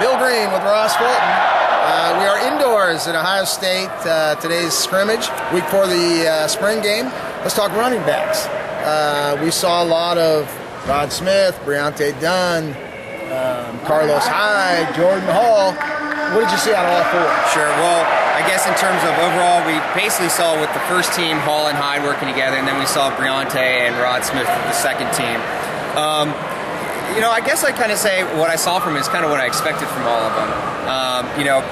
Bill Green with Ross Fulton. We are indoors at Ohio State. Today's scrimmage, week 4 of the spring game. Let's talk running backs. We saw a lot of Rod Smith, Briante Dunn, Carlos Hyde, Jordan Hall. What did you see out of all 4? Sure. Well, I guess in terms of overall, we basically saw with the first team, Hall and Hyde working together, and then we saw Briante and Rod Smith with the second team. I guess I kind of say what I saw from him is kind of what I expected from all of them.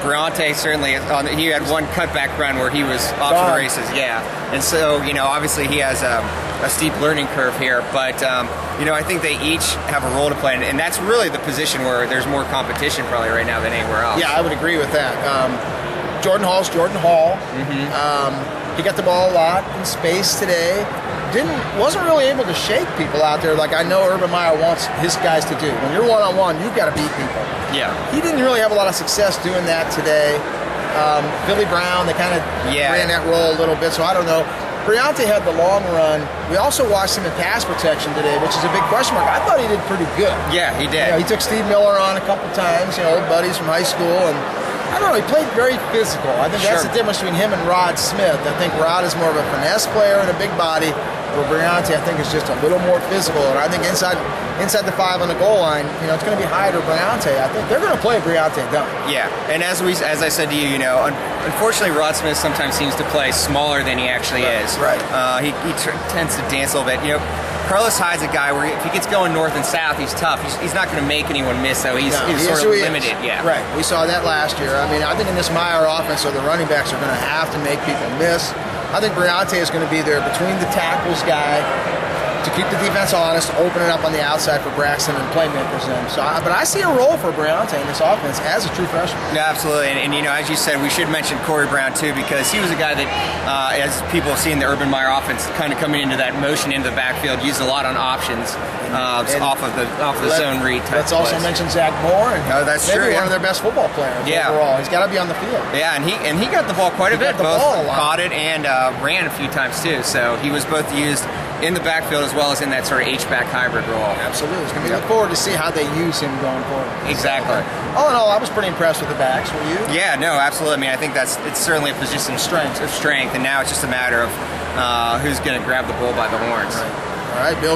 Briante certainly, he had one cutback run where he was off to the races, yeah. And so, obviously he has a steep learning curve here, but, I think they each have a role to play, and that's really the position where there's more competition probably right now than anywhere else. Yeah, I would agree with that. Jordan Hall's Jordan Hall. He got the ball a lot in space today. Wasn't really able to shake people out there like I know Urban Meyer wants his guys to do. When you're one-on-one, you've got to beat people. Yeah. He didn't really have a lot of success doing that today. Billy Brown, they kind of ran that role a little bit, so I don't know. Briante had the long run. We also watched him in pass protection today, which is a big question mark. I thought he did pretty good. Yeah, he did. He took Steve Miller on a couple times, old buddies from high school, and I don't know, he played very physical. I think that's the difference between him and Rod Smith. I think Rod is more of a finesse player and a big body, where Briante, I think, is just a little more physical. And I think inside the 5 on the goal line, it's going to be Hyde or Briante. I think they're going to play Briante Dunn. Yeah, and as I said to you, unfortunately, Rod Smith sometimes seems to play smaller than he actually is. Right. He tends to dance a little bit. Carlos Hyde's a guy where if he gets going north and south, he's tough. He's not going to make anyone miss, so he's sort of limited. Yeah. Right. We saw that last year. I think in this Meyer offense, so the running backs are going to have to make people miss. I think Briante is going to be there between the tackles guy to keep the defense honest, open it up on the outside for Braxton and playmakers in. But I see a role for Briante in this offense as a true freshman. Yeah, absolutely. And as you said, we should mention Corey Brown too, because he was a guy that, as people have seen the Urban Meyer offense kind of coming into that motion into the backfield, used a lot on options off of the zone read type. Let's also mention Zach Moore. That's true. One of their best football players overall. He's got to be on the field. Yeah, and he got the ball quite a bit. Both caught it and ran a few times too. So he was both used in the backfield as well as in that sort of H-back hybrid role. Absolutely. It's going to be look forward to see how they use him going forward. Exactly. All in all, I was pretty impressed with the backs. Were you? Yeah, no, absolutely. I think it's certainly a position of strength, and now it's just a matter of who's going to grab the bull by the horns. All right, Bill.